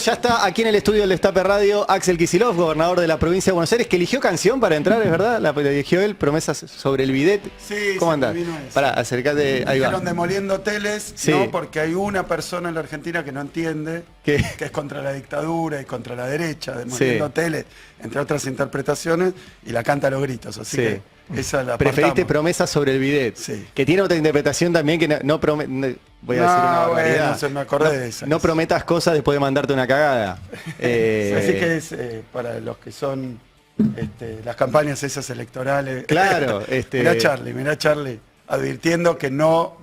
ya está aquí en el estudio del Destape Radio Axel Kicillof, gobernador de la provincia de Buenos Aires, que eligió canción para entrar, ¿es verdad? La eligió él, Promesas sobre el bidet. Sí, ¿Cómo andás? Pará, acércate, ahí va. Dijeron demoliendo hoteles, Sí. ¿no? Porque hay una persona en la Argentina que no entiende ¿Qué? que es contra la dictadura y contra la derecha, demoliendo Sí. hoteles, entre otras interpretaciones, y la canta a los gritos. Así Sí. que esa la Preferiste apartamos. Promesas sobre el bidet, Sí. que tiene otra interpretación también que voy a decir una barbaridad. Bueno, se me acordé de esa. No prometas cosas después de mandarte una cagada. Así que es para los que son las campañas esas electorales. Claro, Mirá Charlie, advirtiendo que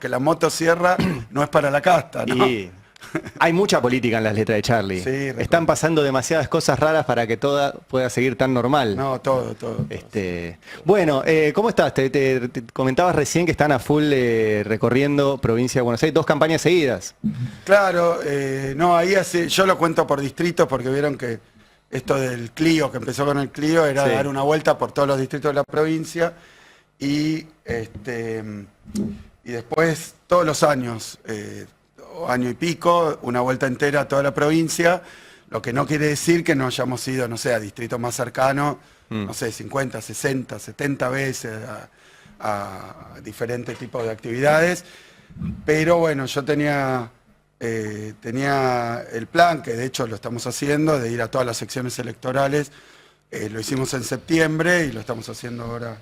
la motosierra no es para la casta, ¿no? Y hay mucha política en las letras de Charlie. Sí, recuerdo. Están pasando demasiadas cosas raras para que toda pueda seguir tan normal. No, todo. Bueno, ¿cómo estás? Te comentabas recién que están a full recorriendo provincia de Buenos Aires, 2 campañas seguidas. Claro, no, ahí yo lo cuento por distritos porque vieron que esto del Clio, que empezó con el Clio, era Sí. dar una vuelta por todos los distritos de la provincia y después todos los años, año y pico, una vuelta entera a toda la provincia, lo que no quiere decir que no hayamos ido, no sé, a distritos más cercanos, no sé, 50, 60, 70 veces a diferentes tipos de actividades, pero bueno, yo tenía el plan, que de hecho lo estamos haciendo, de ir a todas las secciones electorales. Lo hicimos en septiembre y lo estamos haciendo ahora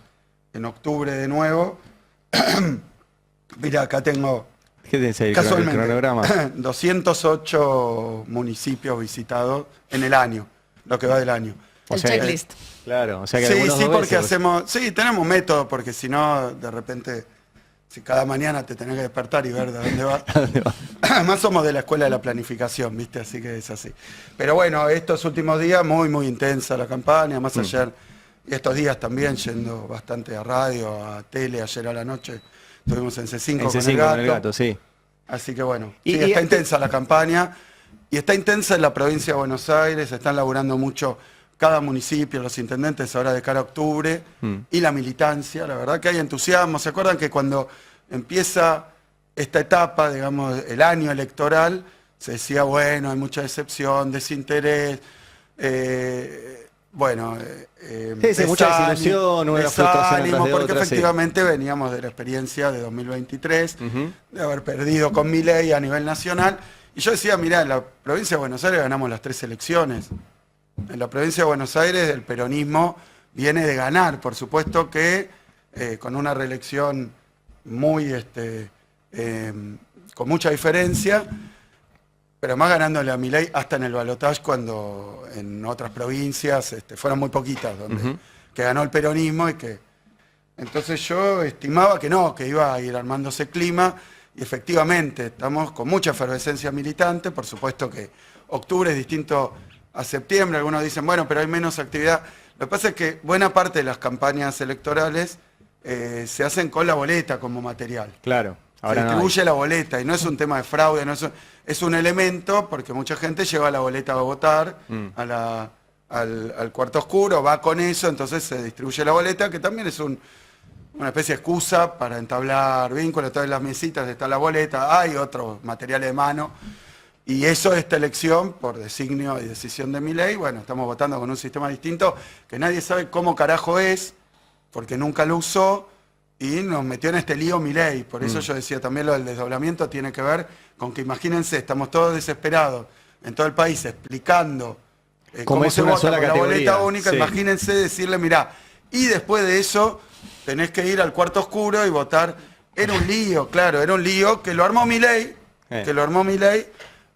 en octubre de nuevo. Mira, acá tengo ¿Qué tenés ahí, el casualmente cronograma? 208 municipios visitados en el año, lo que va del año. O El sea, checklist. Claro, o sea que Sí, algunos sí, dos porque veces. sí, tenemos método, porque si no, de repente, si cada mañana te tenés que despertar y ver de dónde vas. ¿Dónde va? Además somos de la escuela de la planificación, ¿viste? Así que es así. Pero bueno, estos últimos días muy intensa la campaña, más ayer y estos días también yendo bastante a radio, a tele, ayer a la noche estuvimos en C5, En C5 con con el gato, sí. Así que bueno, Y- sí, y- está intensa la campaña y está intensa en la provincia de Buenos Aires, están laburando mucho cada municipio, los intendentes ahora de cara a octubre y la militancia, la verdad que hay entusiasmo. ¿Se acuerdan que cuando empieza esta etapa, digamos, el año electoral, se decía, bueno, hay mucha decepción, desinterés, Sí, mucha desilusión, una frustración desánimo, atrás de porque otra, sí. efectivamente veníamos de la experiencia de 2023, de haber perdido con Milei a nivel nacional. Y yo decía, mirá, en la provincia de Buenos Aires ganamos las 3 elecciones. En la provincia de Buenos Aires el peronismo viene de ganar, por supuesto que con una reelección con mucha diferencia, pero más ganándole a Milei hasta en el balotaje, cuando en otras provincias fueron muy poquitas donde que ganó el peronismo y que entonces yo estimaba que no, que iba a ir armándose clima y efectivamente estamos con mucha efervescencia militante. Por supuesto que octubre es distinto a septiembre, algunos dicen, bueno, pero hay menos actividad. Lo que pasa es que buena parte de las campañas electorales se hacen con la boleta como material. Claro. Se Ahora no hay. distribuye la boleta y no es un tema de fraude, es un elemento porque mucha gente lleva la boleta a votar al cuarto oscuro, va con eso, entonces se distribuye la boleta, que también es una especie de excusa para entablar vínculos. Todas las mesitas está la boleta, hay otros materiales de mano. Y eso, esta elección, por designio y decisión de Milei, bueno, estamos votando con un sistema distinto que nadie sabe cómo carajo es, porque nunca lo usó, y nos metió en este lío Milei. Por eso yo decía también lo del desdoblamiento tiene que ver con que, imagínense, estamos todos desesperados en todo el país explicando cómo es se una vota sola con la categoría. boleta única. Sí. Imagínense decirle, mirá, y después de eso tenés que ir al cuarto oscuro y votar. Era un lío, claro, era un lío que lo armó Milei,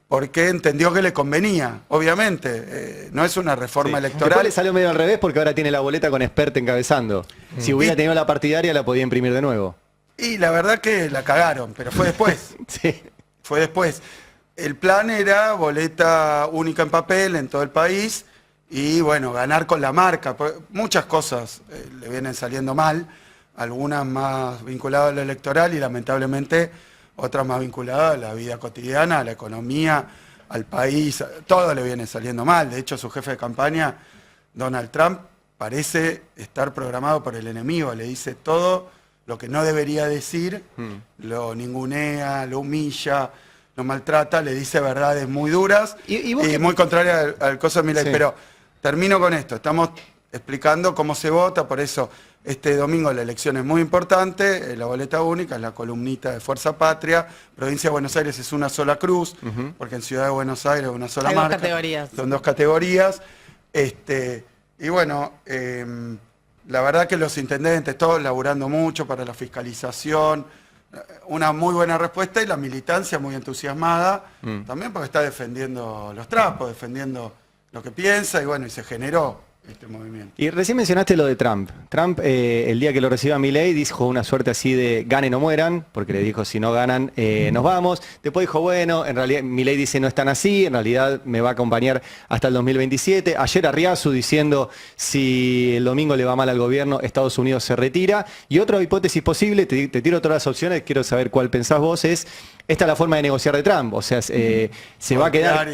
porque entendió que le convenía, obviamente. No es una reforma Después electoral. le salió medio al revés porque ahora tiene la boleta con Expert encabezando. Si hubiera tenido la partidaria la podía imprimir de nuevo. Y la verdad que la cagaron, pero fue después. Sí. Fue después. El plan era boleta única en papel en todo el país y bueno, ganar con la marca. Muchas cosas le vienen saliendo mal, algunas más vinculadas a lo electoral y lamentablemente otras más vinculadas a la vida cotidiana, a la economía, al país. Todo le viene saliendo mal. De hecho, su jefe de campaña, Donald Trump, parece estar programado por el enemigo. Le dice todo lo que no debería decir, lo ningunea, lo humilla, lo maltrata, le dice verdades muy duras ¿Y y, vos qué- muy contrarias al coso de Milei. Sí. Pero termino con esto, estamos explicando cómo se vota, por eso este domingo la elección es muy importante, la boleta única es la columnita de Fuerza Patria, Provincia de Buenos Aires es una sola cruz, porque en Ciudad de Buenos Aires es una sola Hay dos marca. categorías. Son dos categorías. Y bueno, la verdad que los intendentes, todos laburando mucho para la fiscalización, una muy buena respuesta y la militancia muy entusiasmada, también porque está defendiendo los trapos, defendiendo lo que piensa y bueno, y se generó este movimiento. Y recién mencionaste lo de Trump. Trump, el día que lo reciba Milei, dijo una suerte así de ganen o mueran, porque le dijo si no ganan, nos vamos. Después dijo, bueno, en realidad Milei dice no es tan así, en realidad me va a acompañar hasta el 2027. Ayer Arriazu diciendo si el domingo le va mal al gobierno, Estados Unidos se retira. Y otra hipótesis posible, te tiro todas las opciones, quiero saber cuál pensás vos, es esta es la forma de negociar de Trump. O sea, se va a quedar...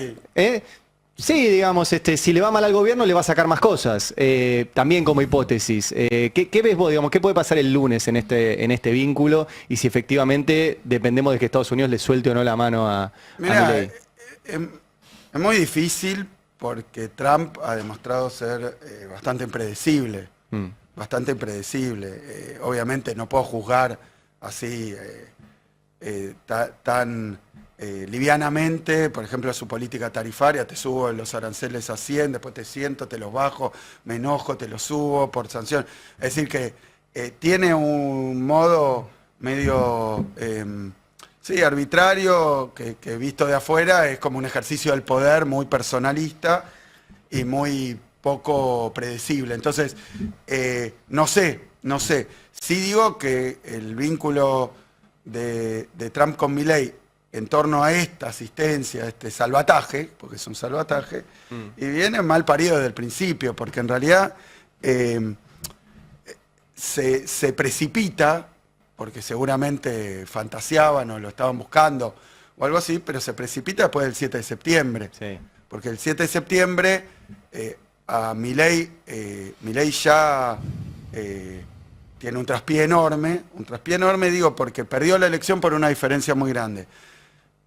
Sí, digamos, si le va mal al gobierno le va a sacar más cosas, también como hipótesis. ¿Qué ves vos, digamos, qué puede pasar el lunes en este vínculo y si efectivamente dependemos de que Estados Unidos le suelte o no la mano a Mirá, Milei? es muy difícil porque Trump ha demostrado ser bastante impredecible, bastante impredecible. Obviamente no puedo juzgar así tan livianamente, por ejemplo, su política tarifaria, te subo los aranceles a 100, después te siento, te los bajo, me enojo, te los subo por sanción. Es decir que tiene un modo medio... sí, arbitrario, que visto de afuera es como un ejercicio del poder muy personalista y muy poco predecible. Entonces, no sé. Sí digo que el vínculo de Trump con Milei en torno a esta asistencia, este salvataje, porque es un salvataje, y viene mal parido desde el principio, porque en realidad se precipita, porque seguramente fantaseaban o lo estaban buscando o algo así, pero se precipita después del 7 de septiembre. Sí. Porque el 7 de septiembre a Milei ya tiene un traspié enorme digo porque perdió la elección por una diferencia muy grande.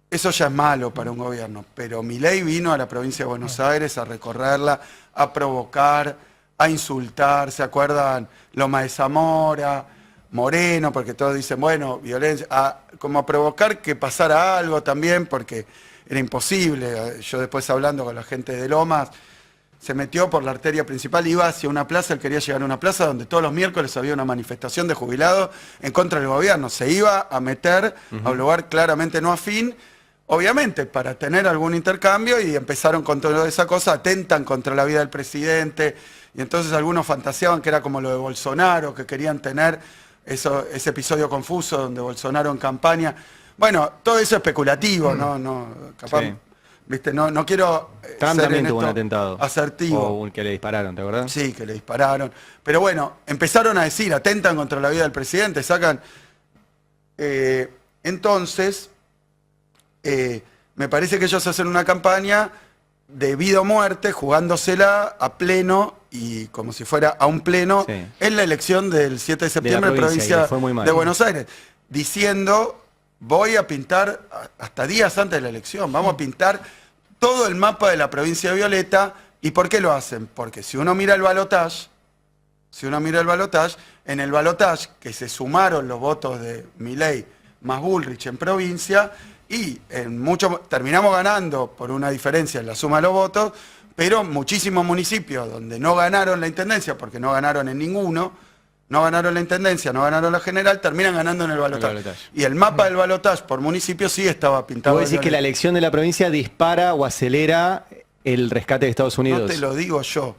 Eso ya es malo para un gobierno, pero Milei vino a la provincia de Buenos Aires a recorrerla, a provocar, a insultar, ¿se acuerdan? Loma de Zamora, Moreno, porque todos dicen, bueno, violencia, como a provocar que pasara algo también, porque era imposible. Yo después hablando con la gente de Lomas, se metió por la arteria principal, iba hacia una plaza, él quería llegar a una plaza donde todos los miércoles había una manifestación de jubilados en contra del gobierno. Se iba a meter a un lugar claramente no afín, obviamente para tener algún intercambio, y empezaron con toda esa cosa, atentan contra la vida del presidente, y entonces algunos fantaseaban que era como lo de Bolsonaro, que querían tener ese episodio confuso donde Bolsonaro en campaña. Bueno, todo eso es especulativo, capaz, Sí. ¿viste? No quiero Trump ser también en tuvo un esto asertivo. asertivo. O un que le dispararon, ¿te acordás? Sí, que le dispararon. Pero bueno, empezaron a decir, atentan contra la vida del presidente, sacan... entonces, me parece que ellos hacen una campaña de vida o muerte, jugándosela a pleno y como si fuera a un pleno Sí. en la elección del 7 de septiembre en provincia, y le provincia fue muy mal. de Buenos Aires, diciendo, voy a pintar, hasta días antes de la elección, vamos a pintar todo el mapa de la provincia de Violeta. ¿Y por qué lo hacen? Porque si uno mira el balotaje, en el balotaje que se sumaron los votos de Milei más Bullrich en provincia, y en terminamos ganando por una diferencia en la suma de los votos, pero muchísimos municipios donde no ganaron la intendencia, porque no ganaron en ninguno, no ganaron la intendencia, no ganaron la general, terminan ganando en el balotaje. balotaje. Y el mapa del balotaje por municipio sí estaba pintado. ¿Vos decís de que la violeta. elección de la provincia dispara o acelera el rescate de Estados Unidos? No te lo digo yo.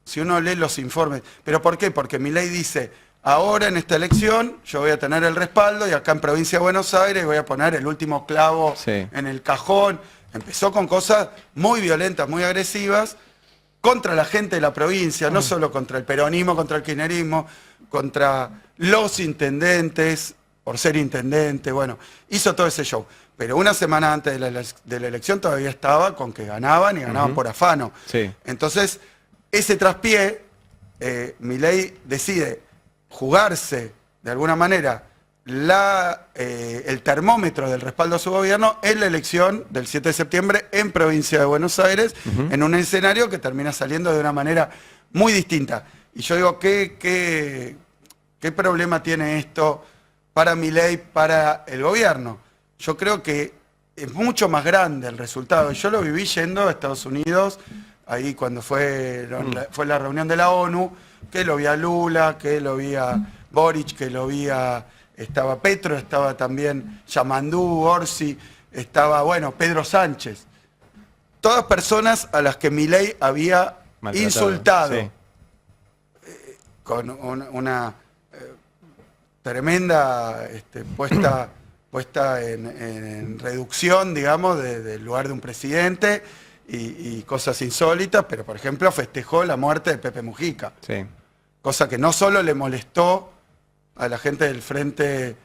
Si uno lee los informes. ¿Pero por qué? Porque Milei dice, ahora en esta elección yo voy a tener el respaldo y acá en provincia de Buenos Aires voy a poner el último clavo Sí. en el cajón. Empezó con cosas muy violentas, muy agresivas, contra la gente de la provincia, no solo contra el peronismo, contra el kirchnerismo, contra los intendentes, por ser intendente, bueno, hizo todo ese show. Pero una semana antes de la elección todavía estaba con que ganaban y ganaban por afano. Sí. Entonces, ese traspié, Milei decide jugarse de alguna manera el termómetro del respaldo a su gobierno es la elección del 7 de septiembre en provincia de Buenos Aires, en un escenario que termina saliendo de una manera muy distinta. Y yo digo, ¿qué problema tiene esto para Milei, para el gobierno? Yo creo que es mucho más grande el resultado. Yo lo viví yendo a Estados Unidos, ahí cuando fue la reunión de la ONU, que lo vi a Lula, que lo vi a Boric, que lo vi a... Estaba Petro, estaba también Yamandú, Orsi, estaba, bueno, Pedro Sánchez. Todas personas a las que Milei había insultado. Sí. Con una tremenda puesta en reducción, digamos, del lugar de un presidente y cosas insólitas, pero por ejemplo festejó la muerte de Pepe Mujica. Sí. Cosa que no solo le molestó a la gente del Frente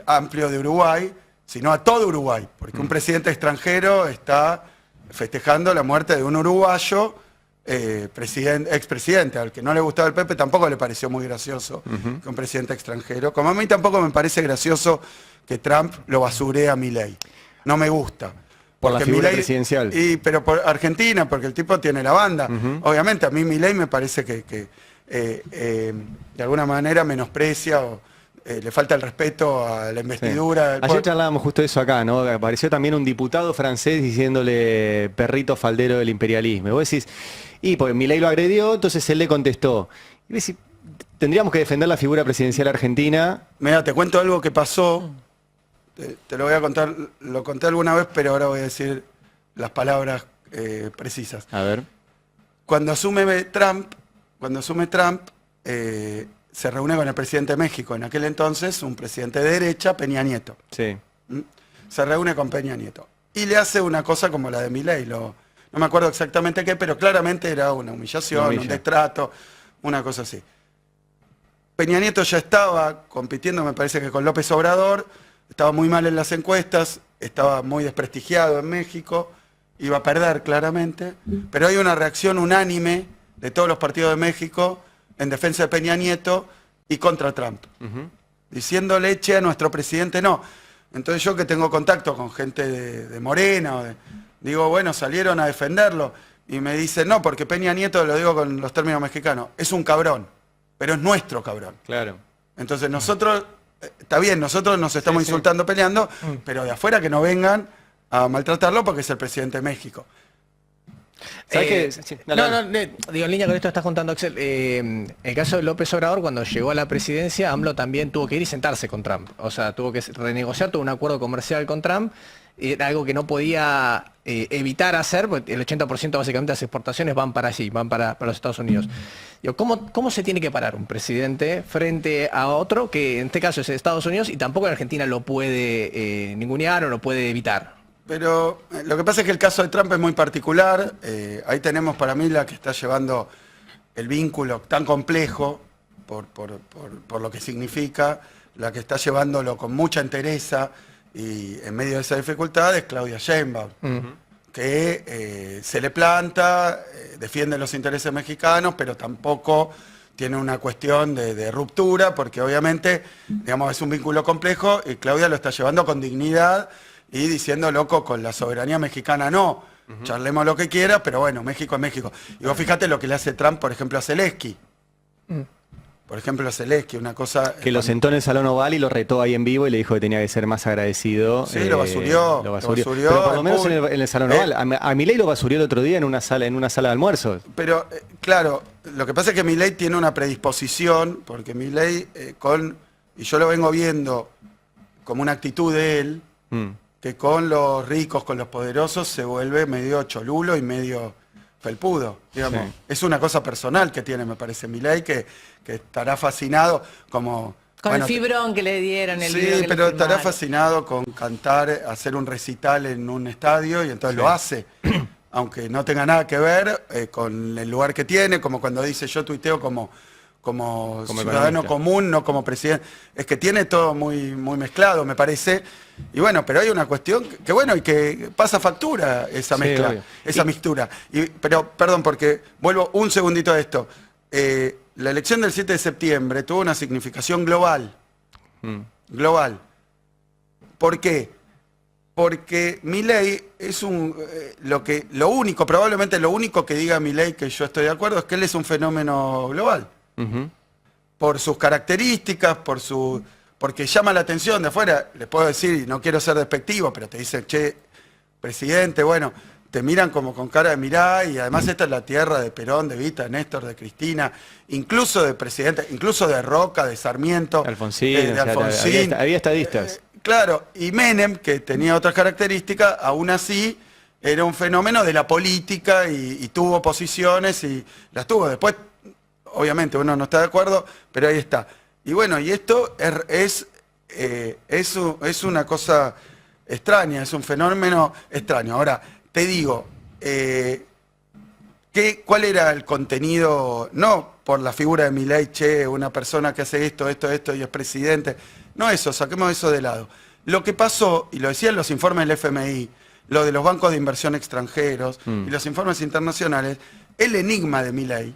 Amplio de Uruguay, sino a todo Uruguay, porque un presidente extranjero está festejando la muerte de un uruguayo, expresidente, al que no le gustaba el Pepe, tampoco le pareció muy gracioso que un presidente extranjero, como a mí tampoco me parece gracioso que Trump lo basuree a Milei. No me gusta. Por la figura Milei, presidencial. Pero por Argentina, porque el tipo tiene la banda. Obviamente, a mí Milei me parece que de alguna manera menosprecia o le falta el respeto a la investidura. Sí. Ayer charlábamos justo de eso acá, ¿no? Apareció también un diputado francés diciéndole perrito faldero del imperialismo. Y vos decís, porque Milei lo agredió, entonces él le contestó. Y vos decís, tendríamos que defender la figura presidencial argentina. Mira, te cuento algo que pasó. Te lo voy a contar, lo conté alguna vez, pero ahora voy a decir las palabras precisas. A ver. Cuando asume Trump, se reúne con el presidente de México, en aquel entonces un presidente de derecha, Peña Nieto. Sí. Se reúne con Peña Nieto y le hace una cosa como la de Milei, no me acuerdo exactamente qué, pero claramente era una humillación, un destrato, una cosa así. Peña Nieto ya estaba compitiendo, me parece que con López Obrador, estaba muy mal en las encuestas, estaba muy desprestigiado en México, iba a perder claramente, pero hay una reacción unánime de todos los partidos de México en defensa de Peña Nieto y contra Trump, diciéndole, che, a nuestro presidente no. Entonces yo que tengo contacto con gente de Morena, digo, bueno, salieron a defenderlo, y me dicen, no, porque Peña Nieto, lo digo con los términos mexicanos, es un cabrón, pero es nuestro cabrón. Claro. Entonces nosotros, está bien, nosotros nos estamos insultando, peleando, pero de afuera que no vengan a maltratarlo porque es el presidente de México. ¿Sabes qué? Sí, Digo, en línea con esto estás contando, Axel, el caso de López Obrador, cuando llegó a la presidencia, AMLO también tuvo que ir y sentarse con Trump. O sea, tuvo que renegociar, tuvo un acuerdo comercial con Trump, era algo que no podía evitar hacer, porque el 80% básicamente de las exportaciones van para allí, van para los Estados Unidos. Digo, ¿cómo se tiene que parar un presidente frente a otro, que en este caso es Estados Unidos, y tampoco en Argentina lo puede ningunear o lo puede evitar? Pero lo que pasa es que el caso de Trump es muy particular. Ahí tenemos para mí la que está llevando el vínculo tan complejo por lo que significa, la que está llevándolo con mucha entereza y en medio de esa dificultad es Claudia Sheinbaum, que se le planta, defiende los intereses mexicanos, pero tampoco tiene una cuestión de ruptura, porque obviamente, digamos, es un vínculo complejo y Claudia lo está llevando con dignidad y diciendo, loco, con la soberanía mexicana no, charlemos lo que quiera, pero bueno, México es México. Y vos fíjate lo que le hace Trump, por ejemplo, a Zelensky. Por ejemplo, a Zelensky, una cosa... Que lo sentó en el Salón Oval y lo retó ahí en vivo y le dijo que tenía que ser más agradecido. Sí, lo basurió. Pero por lo menos en el Salón Oval. A Milei lo basurió el otro día en una sala de almuerzos. Pero, claro, lo que pasa es que Milei tiene una predisposición, porque Milei, y yo lo vengo viendo como una actitud de él, que con los ricos, con los poderosos, se vuelve medio cholulo y medio felpudo, digamos. Sí. Es una cosa personal que tiene, me parece, Milei, que estará fascinado como... Con el fibrón que le dieron, el video Sí, que pero le estará fascinado con cantar, hacer un recital en un estadio, y entonces lo hace, aunque no tenga nada que ver con el lugar que tiene, como cuando dice yo tuiteo como ciudadano común, no como presidente. Es que tiene todo muy, muy mezclado, me parece. Y bueno, pero hay una cuestión que bueno, y que pasa factura esa mezcla, obvio. Esa mixtura. Pero, perdón, porque vuelvo un segundito a esto. La elección del 7 de septiembre tuvo una significación global. global. ¿Por qué? Porque Milei es probablemente lo único que diga Milei que yo estoy de acuerdo es que él es un fenómeno global. Ujú. Por sus características, porque llama la atención de afuera. Les puedo decir, y no quiero ser despectivo, pero te dicen, che, presidente, bueno, te miran como con cara de mirá, y además esta es la tierra de Perón, de Vita, de Néstor, de Cristina, incluso de presidente, incluso de Roca, de Sarmiento, Alfonsín, de o sea, Alfonsín. había estadistas. Claro, y Menem, que tenía otras características, aún así era un fenómeno de la política y tuvo posiciones y las tuvo. Después, obviamente, uno no está de acuerdo, pero ahí está. Y bueno, y esto es una cosa extraña, es un fenómeno extraño. Ahora, te digo, ¿cuál era el contenido? No por la figura de Milei, che, una persona que hace esto y es presidente. No eso, saquemos eso de lado. Lo que pasó, y lo decían los informes del FMI, lo de los bancos de inversión extranjeros y los informes internacionales, el enigma de Milei,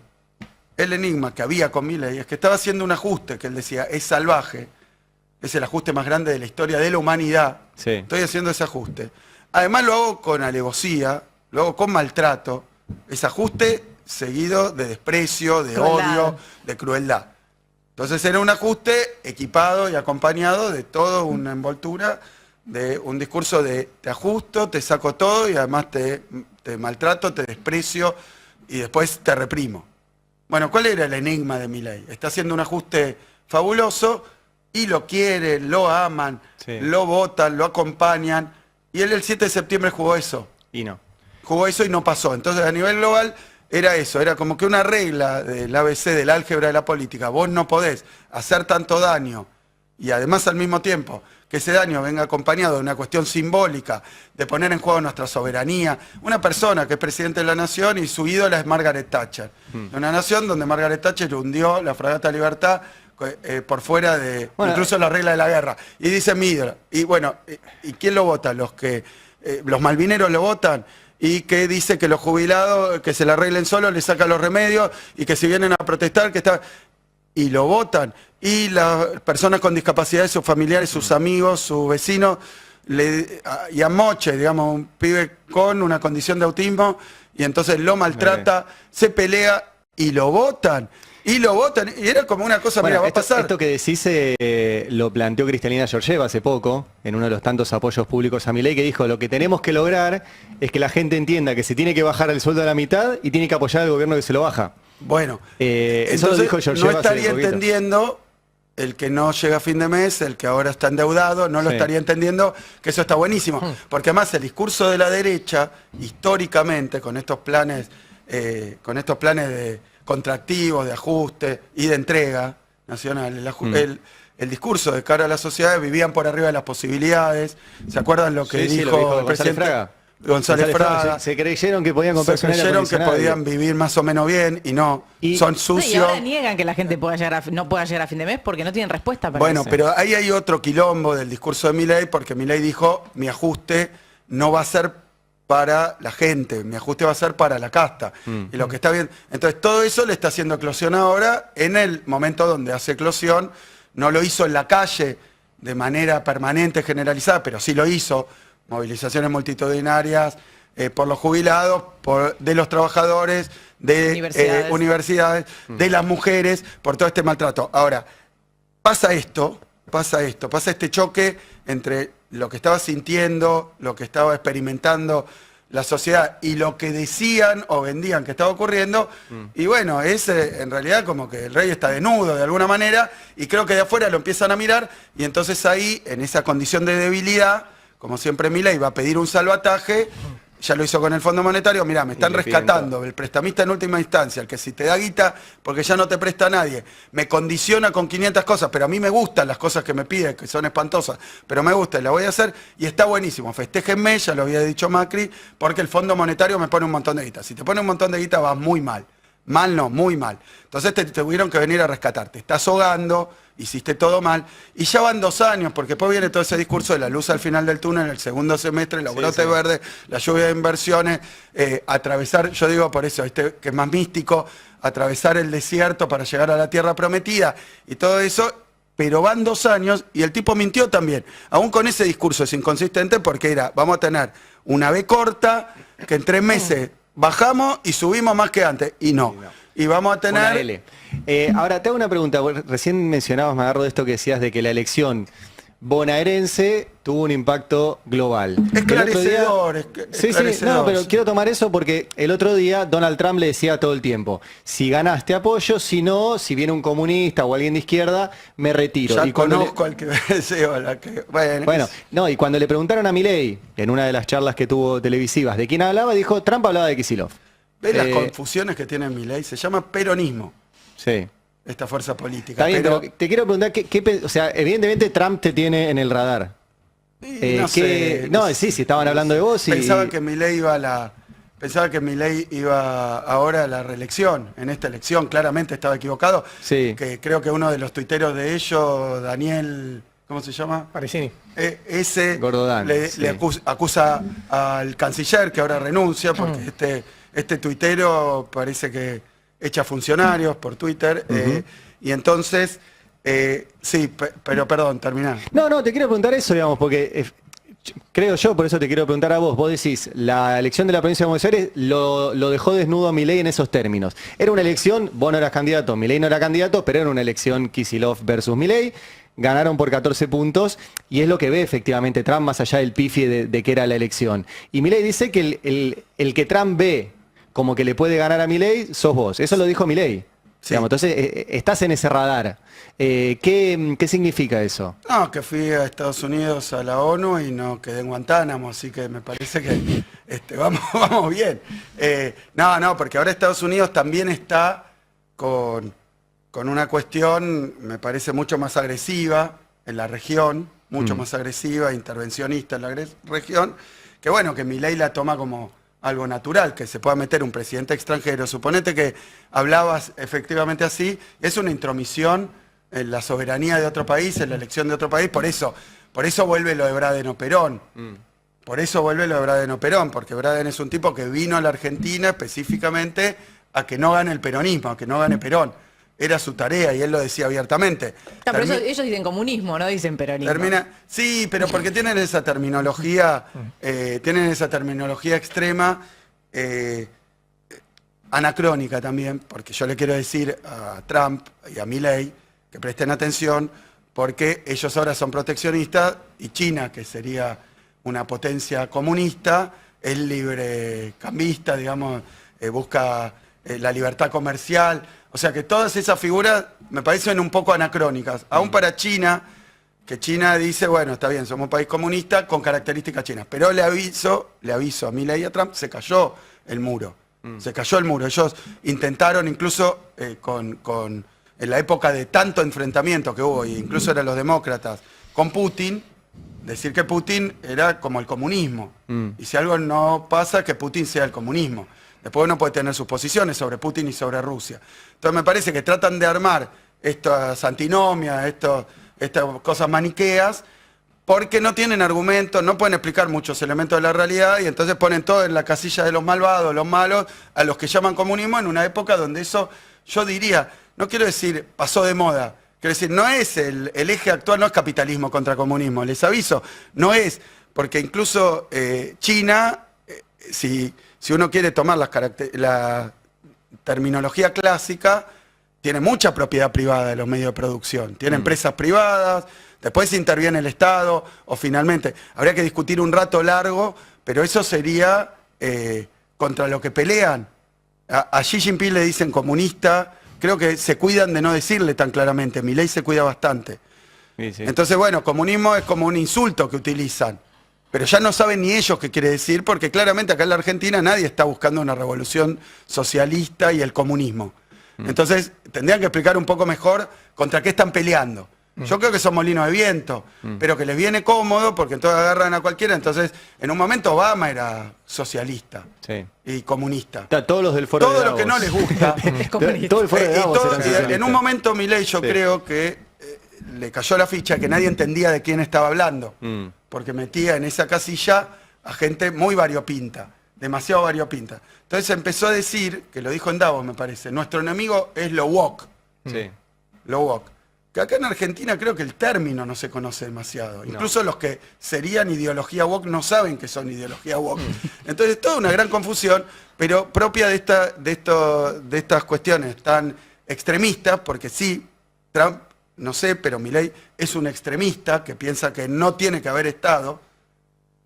el enigma que había con Milei es que estaba haciendo un ajuste que él decía, es salvaje, es el ajuste más grande de la historia de la humanidad. Sí. Estoy haciendo ese ajuste. Además lo hago con alevosía, lo hago con maltrato, ese ajuste seguido de desprecio, de Crueldad. odio, de crueldad. Entonces era un ajuste equipado y acompañado de toda una envoltura, de un discurso de te ajusto, te saco todo y además te maltrato, te desprecio y después te reprimo. Bueno, ¿cuál era el enigma de Milei? Está haciendo un ajuste fabuloso y lo quieren, lo aman, Sí. lo votan, lo acompañan. Y él el 7 de septiembre jugó eso. Y no. Jugó eso y no pasó. Entonces a nivel global era eso, era como que una regla del ABC, del álgebra de la política. Vos no podés hacer tanto daño y además al mismo tiempo que ese daño venga acompañado de una cuestión simbólica, de poner en juego nuestra soberanía. Una persona que es presidente de la nación y su ídola es Margaret Thatcher. Una nación donde Margaret Thatcher hundió la fragata Libertad por fuera de incluso la regla de la guerra. Y dice mi ídola. Y bueno, ¿y quién lo vota? Los malvineros lo votan. Y que dice que los jubilados, que se la arreglen solos, le sacan los remedios y que si vienen a protestar, que está... Y lo votan. Y las personas con discapacidad, sus familiares, sus amigos, sus vecinos, y a Moche, digamos, un pibe con una condición de autismo, y entonces lo maltrata, se pelea y lo votan. Y lo votan, y era como una cosa, mira, va a pasar. Esto que decís lo planteó Cristalina Georgieva hace poco, en uno de los tantos apoyos públicos a Milei, que dijo, lo que tenemos que lograr es que la gente entienda que se tiene que bajar el sueldo a la mitad y tiene que apoyar al gobierno que se lo baja. Bueno, eso lo dijo Georgieva no hace estaría poquito. entendiendo el que no llega a fin de mes, el que ahora está endeudado, no lo estaría entendiendo, que eso está buenísimo. Porque además el discurso de la derecha, históricamente, con estos planes de contractivos, de ajuste y de entrega nacional, el discurso de cara a la sociedad, vivían por arriba de las posibilidades. ¿Se acuerdan lo que Sí, dijo lo dijo el presidente Fraga. González Fraga? Se creyeron que podían comprar Se creyeron que podían vivir más o menos bien y no, son No, y sucios. ahora niegan que la gente no pueda llegar a fin de mes porque no tienen respuesta para Bueno, eso. pero ahí hay otro quilombo del discurso de Milei, porque Milei dijo, mi ajuste no va a ser para la gente, mi ajuste va a ser para la casta. Y lo que está bien, entonces todo eso le está haciendo eclosión ahora, en el momento donde hace eclosión, no lo hizo en la calle de manera permanente, generalizada, pero sí lo hizo, movilizaciones multitudinarias por los jubilados, de los trabajadores, de universidades, de las mujeres, por todo este maltrato. Ahora, pasa este choque entre lo que estaba sintiendo, lo que estaba experimentando la sociedad y lo que decían o vendían que estaba ocurriendo, y bueno, es en realidad como que el rey está desnudo de alguna manera, y creo que de afuera lo empiezan a mirar, y entonces ahí, en esa condición de debilidad, como siempre Milei va a pedir un salvataje, ya lo hizo con el Fondo Monetario, mirá, me están rescatando, el prestamista en última instancia, el que si te da guita, porque ya no te presta nadie, me condiciona con 500 cosas, pero a mí me gustan las cosas que me pide, que son espantosas, pero me gusta y las voy a hacer, y está buenísimo, festéjenme, ya lo había dicho Macri, porque el Fondo Monetario me pone un montón de guita. Si te pone un montón de guita vas muy mal. Mal no, muy mal. Entonces te tuvieron que venir a rescatar. Te estás ahogando, hiciste todo mal. Y ya van 2 años, porque después viene todo ese discurso de la luz al final del túnel, el segundo semestre, los brotes verdes, la lluvia de inversiones, atravesar, yo digo por eso, que es más místico, atravesar el desierto para llegar a la tierra prometida. Y todo eso, pero van 2 años y el tipo mintió también. Aún con ese discurso es inconsistente porque era, vamos a tener una B corta, que en 3 meses bajamos y subimos más que antes. Y no. Y vamos a Una tener... L. Ahora, te hago una pregunta. Vos recién mencionabas, me agarro de esto que decías de que la elección bonaerense tuvo un impacto global. Esclarecedor, Sí, no, pero quiero tomar eso porque el otro día Donald Trump le decía todo el tiempo, si ganaste apoyo, si no, si viene un comunista o alguien de izquierda, me retiro. Ya y cuando conozco al que deseo, la que... Bueno, no, y cuando le preguntaron a Milei, en una de las charlas que tuvo televisivas, de quién hablaba, dijo, Trump hablaba de Kicillof. ¿Ves las confusiones que tiene Milei? Se llama peronismo, Sí. esta fuerza política. Está bien, pero te quiero preguntar, o sea, evidentemente Trump te tiene en el radar. No sé, Sí, estaban hablando de vos y... Pensaba que Milei iba ahora a la reelección. En esta elección claramente estaba equivocado. Sí. Que creo que uno de los tuiteros de ellos, Daniel, ¿cómo se llama? Parisini. Ese Gordodán, le sí. acusa al canciller que ahora renuncia porque este tuitero parece que echa funcionarios por Twitter. Y entonces, sí, pero perdón, terminá. No, te quiero preguntar eso, digamos, porque creo yo, por eso te quiero preguntar a vos. Vos decís, la elección de la provincia de Buenos Aires lo dejó desnudo a Milei en esos términos. Era una elección, vos no eras candidato, Milei no era candidato, pero era una elección Kicillof versus Milei. Ganaron por 14 puntos y es lo que ve efectivamente Trump más allá del pifie de que era la elección. Y Milei dice que el que Trump ve como que le puede ganar a Milei, sos vos. Eso lo dijo Milei. Sí. Digamos, entonces, estás en ese radar. ¿Qué significa eso? No, que fui a Estados Unidos a la ONU y no quedé en Guantánamo, así que me parece que vamos bien. No, porque ahora Estados Unidos también está con una cuestión, me parece, mucho más agresiva en la región, mucho más agresiva, intervencionista en la región, que bueno, que Milei la toma como algo natural, que se pueda meter un presidente extranjero. Suponete que hablabas efectivamente así, es una intromisión en la soberanía de otro país, en la elección de otro país, por eso vuelve lo de Braden o Perón. Por eso vuelve lo de Braden o Perón, porque Braden es un tipo que vino a la Argentina específicamente a que no gane el peronismo, a que no gane Perón. Era su tarea y él lo decía abiertamente. No, pero ellos dicen comunismo, no dicen peronismo. Sí, pero porque tienen esa terminología, extrema, anacrónica también, porque yo le quiero decir a Trump y a Milei que presten atención, porque ellos ahora son proteccionistas y China, que sería una potencia comunista, es librecambista, digamos, busca la libertad comercial. O sea que todas esas figuras me parecen un poco anacrónicas. Aún para China, que China dice, bueno, está bien, somos un país comunista con características chinas. Pero le aviso a Milei y a Trump, se cayó el muro. Se cayó el muro. Ellos intentaron incluso en la época de tanto enfrentamiento que hubo, e incluso eran los demócratas, con Putin, decir que Putin era como el comunismo. Y si algo no pasa, que Putin sea el comunismo. Después uno puede tener sus posiciones sobre Putin y sobre Rusia. Entonces me parece que tratan de armar estas antinomias, estas cosas maniqueas, porque no tienen argumentos, no pueden explicar muchos elementos de la realidad y entonces ponen todo en la casilla de los malvados, los malos, a los que llaman comunismo en una época donde eso, yo diría, no quiero decir pasó de moda, quiero decir, no es el eje actual, no es capitalismo contra comunismo, les aviso, no es, porque incluso China, si uno quiere tomar la terminología clásica, tiene mucha propiedad privada de los medios de producción. Tiene empresas privadas, después interviene el Estado, o finalmente, habría que discutir un rato largo, pero eso sería contra lo que pelean. A Xi Jinping le dicen comunista, creo que se cuidan de no decirle tan claramente, Milei se cuida bastante. Sí. Entonces, bueno, comunismo es como un insulto que utilizan. Pero ya no saben ni ellos qué quiere decir, porque claramente acá en la Argentina nadie está buscando una revolución socialista y el comunismo. Entonces, tendrían que explicar un poco mejor contra qué están peleando. Yo creo que son molinos de viento, pero que les viene cómodo porque entonces agarran a cualquiera. Entonces, en un momento Obama era socialista y comunista. Todos los del foro de Todo Davos. lo que no les gusta. Todo el foro de Davos eran En socialistas. un momento Milei yo creo que le cayó la ficha que nadie entendía de quién estaba hablando. Porque metía en esa casilla a gente muy variopinta, demasiado variopinta. Entonces empezó a decir, que lo dijo en Davos me parece, nuestro enemigo es lo woke. Sí. Lo woke. que acá en Argentina creo que el término no se conoce demasiado. Incluso los que serían ideología woke no saben que son ideología woke. Entonces, toda una gran confusión, pero propia de estas cuestiones tan extremistas, porque sí, Trump, no sé, pero Milei es un extremista que piensa que no tiene que haber Estado,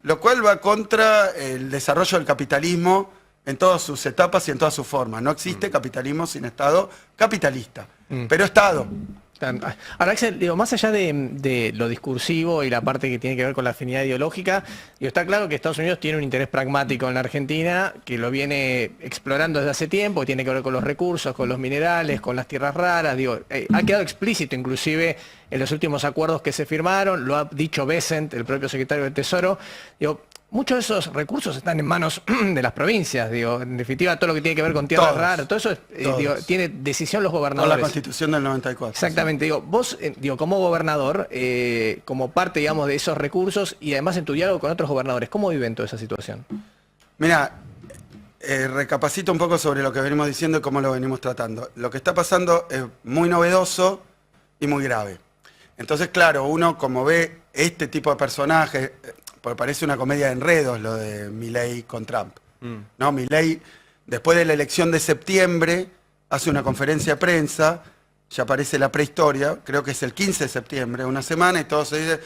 lo cual va contra el desarrollo del capitalismo en todas sus etapas y en todas sus formas. No existe capitalismo sin Estado capitalista, pero Estado. Ahora, Axel, digo, más allá de lo discursivo y la parte que tiene que ver con la afinidad ideológica, digo, está claro que Estados Unidos tiene un interés pragmático en la Argentina, que lo viene explorando desde hace tiempo, que tiene que ver con los recursos, con los minerales, con las tierras raras. Digo, ha quedado explícito inclusive en los últimos acuerdos que se firmaron, lo ha dicho Bessent, el propio secretario del Tesoro. Digo, muchos de esos recursos están en manos de las provincias, digo, en definitiva todo lo que tiene que ver con tierras raras, todo eso digo, tiene decisión los gobernadores. Con la Constitución del 94. Exactamente, digo, vos digo, como gobernador, como parte, digamos, de esos recursos y además en tu diálogo con otros gobernadores, ¿cómo viven toda esa situación? Mira, recapacito un poco sobre lo que venimos diciendo y cómo lo venimos tratando. Lo que está pasando es muy novedoso y muy grave. Entonces, claro, uno como ve este tipo de personajes, porque parece una comedia de enredos lo de Milei con Trump. ¿No? Milei, después de la elección de septiembre, hace una conferencia de prensa, ya aparece la prehistoria, creo que es el 15 de septiembre, una semana, y todo se dice.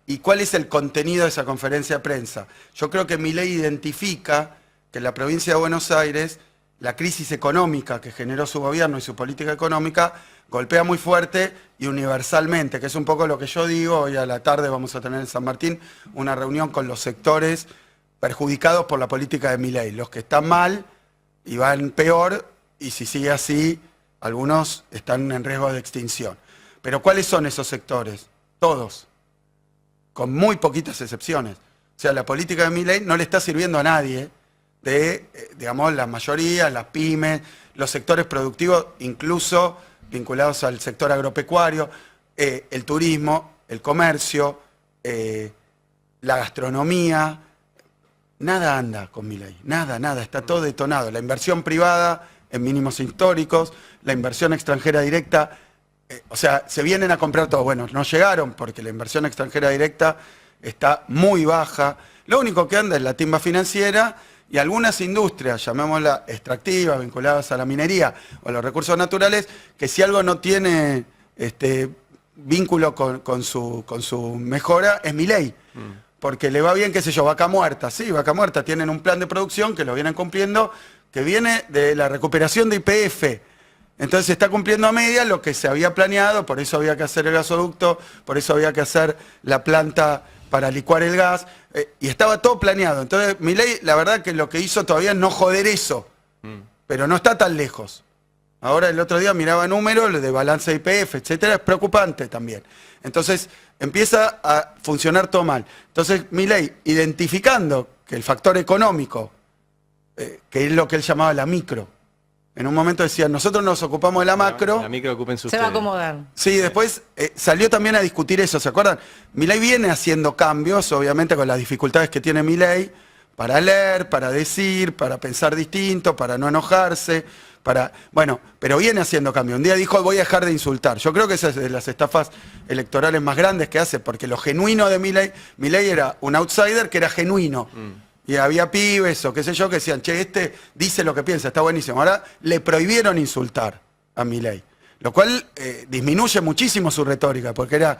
¿Y cuál es el contenido de esa conferencia de prensa? Yo creo que Milei identifica que en la provincia de Buenos Aires la crisis económica que generó su gobierno y su política económica golpea muy fuerte y universalmente, que es un poco lo que yo digo. Hoy a la tarde vamos a tener en San Martín una reunión con los sectores perjudicados por la política de Milei, los que están mal y van peor, y si sigue así, algunos están en riesgo de extinción. Pero ¿cuáles son esos sectores? Todos, con muy poquitas excepciones. O sea, la política de Milei no le está sirviendo a nadie, digamos, la mayoría, las pymes, los sectores productivos, incluso vinculados al sector agropecuario, el turismo, el comercio, la gastronomía. Nada anda con Milei, nada, está todo detonado. La inversión privada en mínimos históricos, la inversión extranjera directa, o sea, se vienen a comprar todo. Bueno, no llegaron porque la inversión extranjera directa está muy baja. Lo único que anda es la timba financiera y algunas industrias, llamémosla extractivas, vinculadas a la minería o a los recursos naturales, que si algo no tiene vínculo con su mejora es Milei. Porque le va bien, qué sé yo, Vaca Muerta. Sí, Vaca Muerta tienen un plan de producción que lo vienen cumpliendo, que viene de la recuperación de YPF. Entonces se está cumpliendo a media lo que se había planeado, por eso había que hacer el gasoducto, por eso había que hacer la planta para licuar el gas, y estaba todo planeado. Entonces Milei, la verdad que lo que hizo todavía es no joder eso, pero no está tan lejos. Ahora el otro día miraba números de balance de YPF, etcétera, es preocupante también. Entonces empieza a funcionar todo mal. Entonces Milei, identificando que el factor económico, que es lo que él llamaba la micro, en un momento decía, nosotros nos ocupamos de la macro. La micro ocupen sus Se va a acomodar. Sí, después salió también a discutir eso, ¿se acuerdan? Milei viene haciendo cambios, obviamente con las dificultades que tiene Milei, para leer, para decir, para pensar distinto, para no enojarse, bueno, pero viene haciendo cambios. Un día dijo, voy a dejar de insultar. Yo creo que esa es de las estafas electorales más grandes que hace, porque lo genuino de Milei era un outsider que era genuino. Y había pibes o qué sé yo que decían, che, este dice lo que piensa, está buenísimo. Ahora le prohibieron insultar a Milei, lo cual disminuye muchísimo su retórica, porque era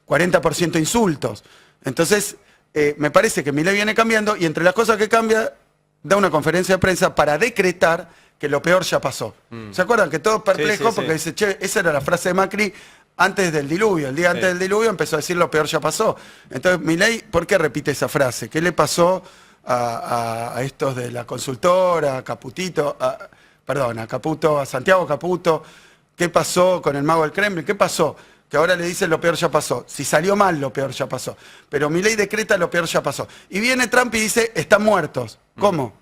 40% insultos. Entonces, me parece que Milei viene cambiando, y entre las cosas que cambia, da una conferencia de prensa para decretar que lo peor ya pasó. ¿Se acuerdan? Que todo perplejo, porque dice, che, esa era la frase de Macri antes del diluvio. El día antes del diluvio empezó a decir lo peor ya pasó. Entonces, Milei, ¿por qué repite esa frase? ¿Qué le pasó a estos de la consultora, a Caputito, a Caputo, a Santiago Caputo? ¿Qué pasó con el mago del Kremlin? ¿Qué pasó? Que ahora le dicen lo peor ya pasó. Si salió mal, lo peor ya pasó. Pero Milei decreta lo peor ya pasó. Y viene Trump y dice, están muertos. ¿Cómo?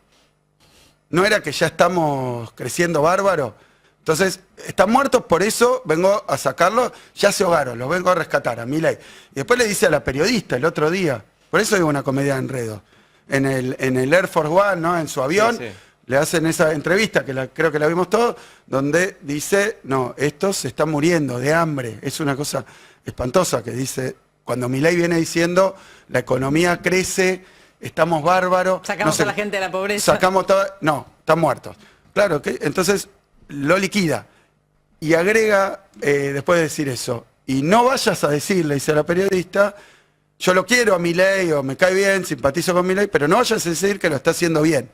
¿No era que ya estamos creciendo bárbaro? Entonces, están muertos, por eso vengo a sacarlos, ya se ahogaron, los vengo a rescatar a Milei. Y después le dice a la periodista el otro día, por eso digo una comedia de enredo, en el Air Force One, ¿no? En su avión, le hacen esa entrevista, que creo que la vimos todos, donde dice, no, estos se están muriendo de hambre. Es una cosa espantosa que dice, cuando Milei viene diciendo, la economía crece, estamos bárbaros. Sacamos a la gente de la pobreza. Sacamos todo, no, están muertos. Claro, que entonces lo liquida. Y agrega, después de decir eso, y no vayas a decirle, dice la periodista, yo lo quiero a Milei, o me cae bien, simpatizo con Milei, pero no vayas a decir que lo está haciendo bien.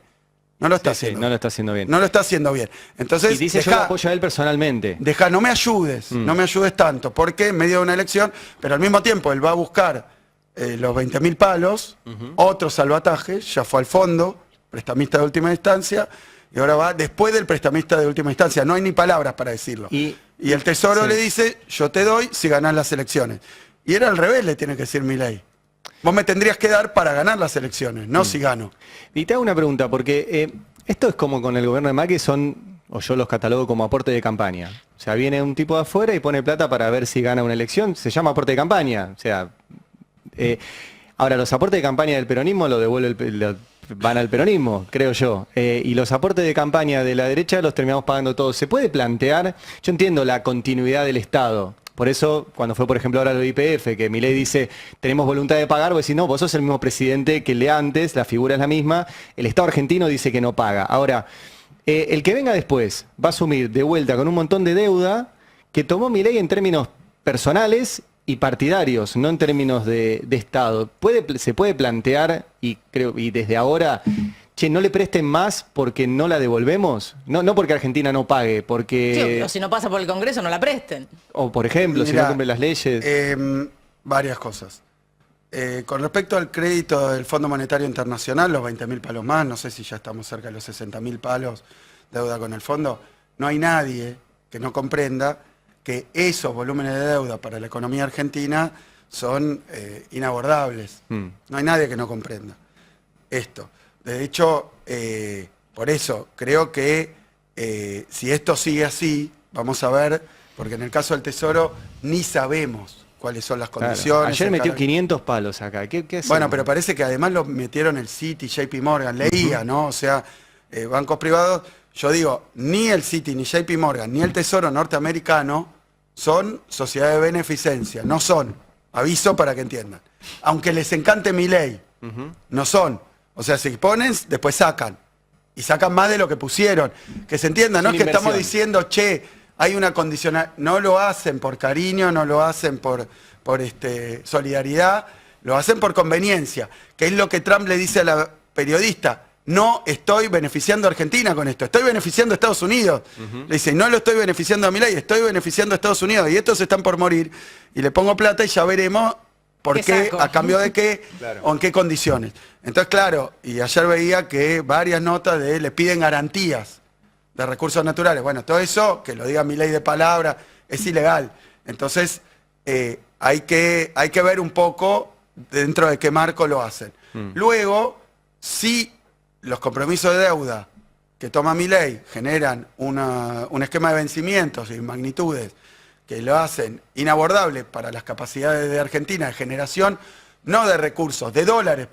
No lo está haciendo. No lo está haciendo bien. No lo está haciendo bien. Entonces, Y dice, yo lo apoyo a él personalmente. no me ayudes, no me ayudes tanto, porque en medio de una elección, pero al mismo tiempo él va a buscar los 20.000 palos, otro salvataje, ya fue al fondo, prestamista de última instancia, y ahora va después del prestamista de última instancia. No hay ni palabras para decirlo. Y el Tesoro le dice, yo te doy si ganás las elecciones. Y era al revés, le tiene que decir Milei. Vos me tendrías que dar para ganar las elecciones, no si gano. Y te hago una pregunta, porque esto es como con el gobierno de Macri, o yo los catalogo como aporte de campaña. O sea, viene un tipo de afuera y pone plata para ver si gana una elección, se llama aporte de campaña. O sea, ahora los aportes de campaña del peronismo van al peronismo, creo yo. Y los aportes de campaña de la derecha los terminamos pagando todos. ¿Se puede plantear? Yo entiendo la continuidad del Estado. Por eso, cuando fue, por ejemplo, ahora lo de YPF, que Milei dice, tenemos voluntad de pagar, vos decís, no, vos sos el mismo presidente que el de antes, la figura es la misma, el Estado argentino dice que no paga. Ahora, el que venga después va a asumir de vuelta con un montón de deuda que tomó Milei en términos personales y partidarios, no en términos de Estado. ¿Se puede plantear, y desde ahora, che, no le presten más porque no la devolvemos? No porque Argentina no pague, porque... Sí, o si no pasa por el Congreso, no la presten. O por ejemplo, si no cumplen las leyes. Varias cosas. Con respecto al crédito del Fondo Monetario Internacional, los 20.000 palos más, no sé si ya estamos cerca de los 60.000 palos de deuda con el fondo, no hay nadie que no comprenda que esos volúmenes de deuda para la economía argentina son inabordables. No hay nadie que no comprenda esto. De hecho, por eso creo que si esto sigue así, vamos a ver, porque en el caso del Tesoro ni sabemos cuáles son las condiciones. Claro. Ayer metió 500 palos acá. ¿Qué hacemos? Bueno, pero parece que además lo metieron el Citi, JP Morgan, leía, ¿no? O sea, bancos privados, yo digo, ni el Citi, ni JP Morgan, ni el Tesoro norteamericano son sociedades de beneficencia, no son. Aviso para que entiendan. Aunque les encante Milei, no son. O sea, si ponen, después sacan. Y sacan más de lo que pusieron. Que se entienda, no es que estamos diciendo, che, hay una condicional. No lo hacen por cariño, no lo hacen por solidaridad, lo hacen por conveniencia. Que es lo que Trump le dice a la periodista. No estoy beneficiando a Argentina con esto, estoy beneficiando a Estados Unidos. Le dice, no lo estoy beneficiando a Milei, estoy beneficiando a Estados Unidos. Y estos están por morir. Y le pongo plata y ya veremos por qué, a cambio de qué, claro, o en qué condiciones. Entonces, claro, y ayer veía que varias notas le piden garantías de recursos naturales. Bueno, todo eso, que lo diga Milei de palabra, es ilegal. Entonces, hay que ver un poco dentro de qué marco lo hacen. Luego, si los compromisos de deuda que toma Milei generan un esquema de vencimientos y magnitudes que lo hacen inabordable para las capacidades de Argentina de generación, no de recursos, de dólares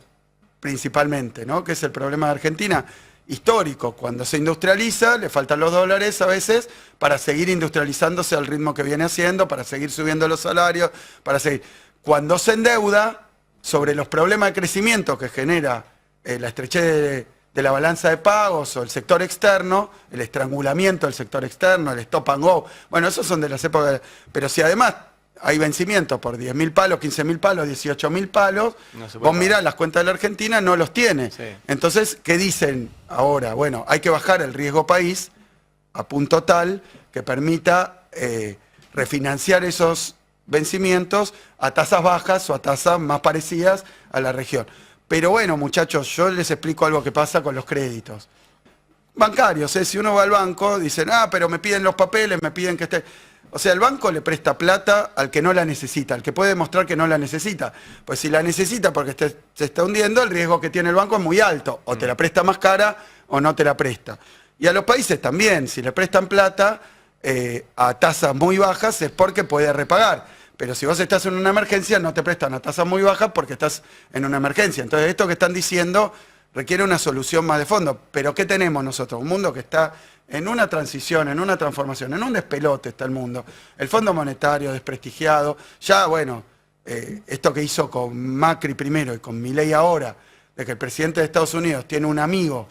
principalmente, ¿no? Que es el problema de Argentina histórico. Cuando se industrializa, le faltan los dólares a veces para seguir industrializándose al ritmo que viene haciendo, para seguir subiendo los salarios, para seguir. Cuando se endeuda, sobre los problemas de crecimiento que genera la estrechez de la balanza de pagos o el sector externo, el estrangulamiento del sector externo, el stop and go, bueno, esos son de las épocas, pero si además hay vencimientos por 10.000 palos, 15.000 palos, 18.000 palos, vos mirás las cuentas de la Argentina, no los tiene. Sí. Entonces, ¿qué dicen ahora? Bueno, hay que bajar el riesgo país a punto tal que permita refinanciar esos vencimientos a tasas bajas o a tasas más parecidas a la región. Pero bueno, muchachos, yo les explico algo que pasa con los créditos bancarios. Si uno va al banco, dicen, pero me piden los papeles, me piden que esté... O sea, el banco le presta plata al que no la necesita, al que puede demostrar que no la necesita. Pues si la necesita porque se está hundiendo, el riesgo que tiene el banco es muy alto. O te la presta más cara o no te la presta. Y a los países también, si le prestan plata a tasas muy bajas es porque puede repagar. Pero si vos estás en una emergencia, no te prestan a tasas muy bajas porque estás en una emergencia. Entonces, esto que están diciendo requiere una solución más de fondo. Pero ¿qué tenemos nosotros? Un mundo que está en una transición, en una transformación, en un despelote está el mundo. El Fondo Monetario desprestigiado. Ya, bueno, esto que hizo con Macri primero y con Milei ahora, de que el presidente de Estados Unidos tiene un amigo,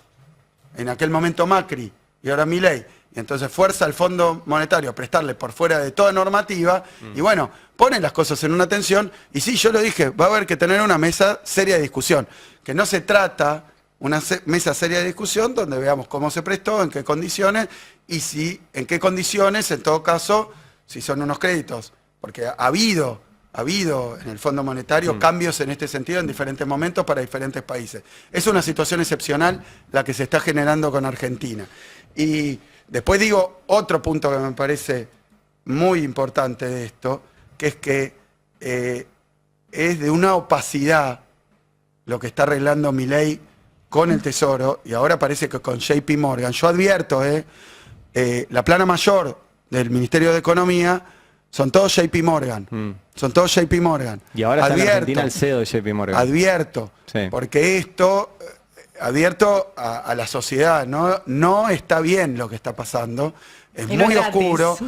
en aquel momento Macri y ahora Milei, y entonces fuerza al Fondo Monetario a prestarle por fuera de toda normativa, y bueno, pone las cosas en una tensión, y sí, yo lo dije, va a haber que tener una mesa seria de discusión, que no se trata una mesa seria de discusión donde veamos cómo se prestó, en qué condiciones, y si, en qué condiciones, en todo caso, si son unos créditos, porque ha habido en el Fondo Monetario cambios en este sentido en diferentes momentos para diferentes países. Es una situación excepcional la que se está generando con Argentina. Y después digo otro punto que me parece muy importante de esto, que es que es de una opacidad lo que está arreglando Milei con el Tesoro, y ahora parece que con JP Morgan. Yo advierto, la plana mayor del Ministerio de Economía son todos JP Morgan. Son todos JP Morgan. Y ahora está en Argentina el CEO de JP Morgan. Advierto, Sí. porque esto, advierto a la sociedad, no está bien lo que está pasando. Es Y no muy es gratis.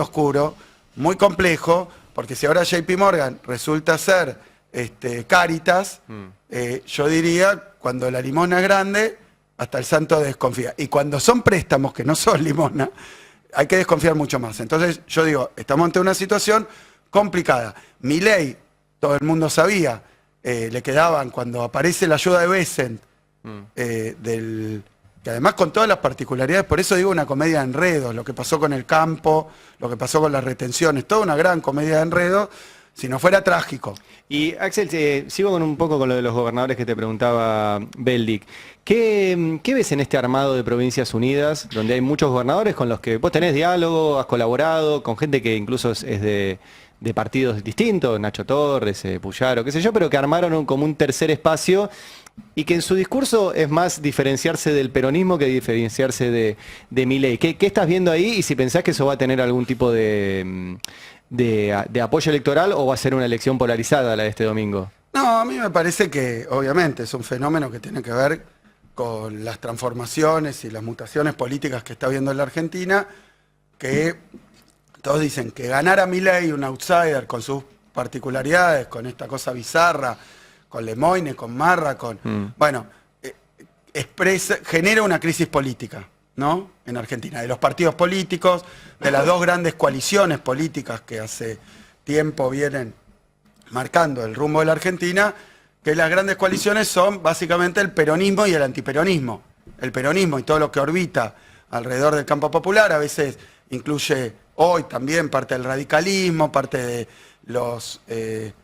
oscuro, muy complejo, porque si ahora JP Morgan resulta ser Cáritas, yo diría, cuando la limosna es grande, hasta el santo desconfía. Y cuando son préstamos que no son limosna, hay que desconfiar mucho más. Entonces, yo digo, estamos ante una situación complicada. Milei, todo el mundo sabía, le quedaban, cuando aparece la ayuda de Bessent, que además con todas las particularidades, por eso digo una comedia de enredos, lo que pasó con el campo, lo que pasó con las retenciones, toda una gran comedia de enredos, si no fuera trágico. Y Axel, sigo con un poco con lo de los gobernadores que te preguntaba Beldic. ¿Qué ves en este armado de Provincias Unidas, donde hay muchos gobernadores con los que vos tenés diálogo, has colaborado, con gente que incluso es de partidos distintos, Nacho Torres, Puyaro, qué sé yo, pero que armaron como un tercer espacio y que en su discurso es más diferenciarse del peronismo que diferenciarse de Milei? ¿Qué estás viendo ahí y si pensás que eso va a tener algún tipo de apoyo electoral o va a ser una elección polarizada la de este domingo? No, a mí me parece que obviamente es un fenómeno que tiene que ver con las transformaciones y las mutaciones políticas que está habiendo en la Argentina, que todos dicen que ganar a Milei, un outsider con sus particularidades, con esta cosa bizarra, con Lemoyne, con Marra, bueno, genera una crisis política, ¿no? En Argentina, de los partidos políticos, de las dos grandes coaliciones políticas que hace tiempo vienen marcando el rumbo de la Argentina, que las grandes coaliciones son básicamente el peronismo y el antiperonismo. El peronismo y todo lo que orbita alrededor del campo popular, a veces incluye hoy también parte del radicalismo, parte de los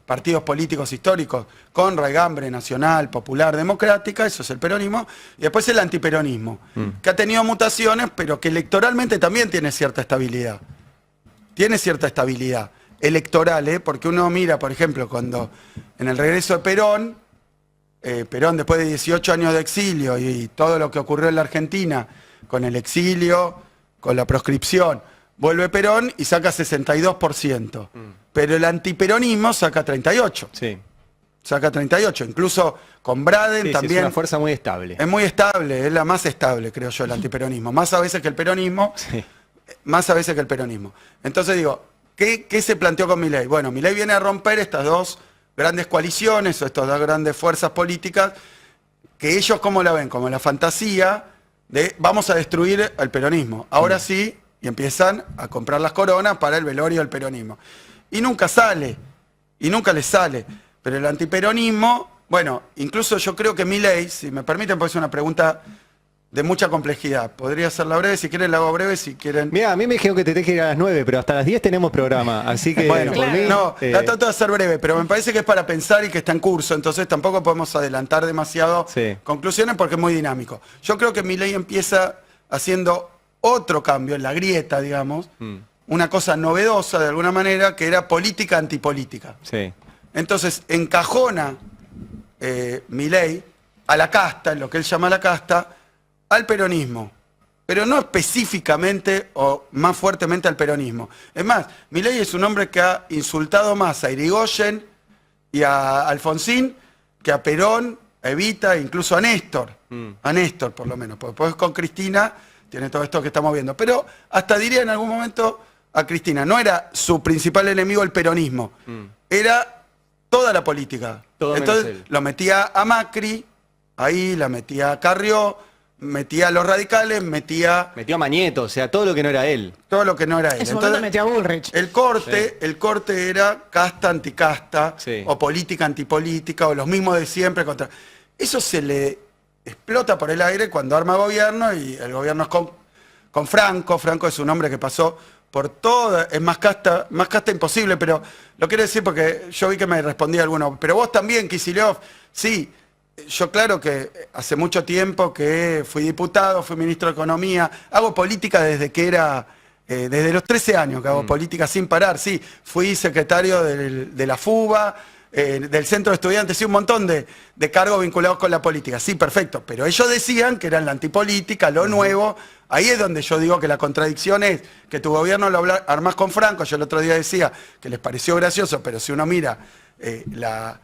partidos políticos históricos con raigambre nacional, popular, democrática, eso es el peronismo, y después el antiperonismo, que ha tenido mutaciones, pero que electoralmente también tiene cierta estabilidad. Tiene cierta estabilidad electoral, porque uno mira, por ejemplo, cuando en el regreso de Perón, Perón después de 18 años de exilio y todo lo que ocurrió en la Argentina, con el exilio, con la proscripción, vuelve Perón y saca 62%. Pero el antiperonismo saca 38%. Sí. Saca 38%. Incluso con Braden Sí, también. es una fuerza muy estable. Es muy estable, es la más estable, creo yo, el antiperonismo. Más a veces que el peronismo. Sí. Más a veces que el peronismo. Entonces digo, ¿qué se planteó con Milei? Bueno, Milei viene a romper estas dos grandes coaliciones o estas dos grandes fuerzas políticas, que ellos ¿cómo la ven? Como la fantasía de vamos a destruir al peronismo. Ahora sí, y empiezan a comprar las coronas para el velorio del peronismo. Y nunca sale, y nunca les sale. Pero el antiperonismo, bueno, incluso yo creo que Milei, si me permiten, porque es una pregunta de mucha complejidad. Podría hacerla breve, si quieren la hago breve, si quieren... Mira, a mí me dijeron que te tenés que ir a las 9, pero hasta las 10 tenemos programa, así que Bueno, por mí... no, la trato de hacer breve, pero me parece que es para pensar y que está en curso, entonces tampoco podemos adelantar demasiado conclusiones porque es muy dinámico. Yo creo que Milei empieza haciendo otro cambio en la grieta, digamos, una cosa novedosa de alguna manera, que era política antipolítica. Sí. Entonces encajona Milei a la casta, en lo que él llama la casta, al peronismo, pero no específicamente o más fuertemente al peronismo. Es más, Milei es un hombre que ha insultado más a Irigoyen y a Alfonsín que a Perón, Evita, incluso a Néstor. A Néstor, por lo menos. Porque después con Cristina tiene todo esto que estamos viendo. Pero hasta diría en algún momento a Cristina, no era su principal enemigo el peronismo. Era toda la política. Todo Entonces menos él. lo metía a Macri, ahí la metía a Carrió, metía a los radicales, metía Metió a Mañeto, o sea, todo lo que no era él. todo lo que no era él. En su momento metió a Bullrich. el corte era casta anticasta, Sí. o política antipolítica, o los mismos de siempre contra. Eso se le explota por el aire cuando arma gobierno, y el gobierno es con Franco. Franco es un hombre que pasó por toda, es más casta imposible, pero lo quiero decir porque yo vi que me respondía alguno. Pero vos también, Kicillof, sí. Yo claro que hace mucho tiempo que fui diputado, fui ministro de Economía, hago política desde que era, desde los 13 años que hago política sin parar, sí. Fui secretario de la FUBA, del Centro de Estudiantes, sí, un montón de cargos vinculados con la política, sí, perfecto. Pero ellos decían que eran la antipolítica, lo nuevo. Ahí es donde yo digo que la contradicción es que tu gobierno lo armás con Franco. Yo el otro día decía que les pareció gracioso, pero si uno mira la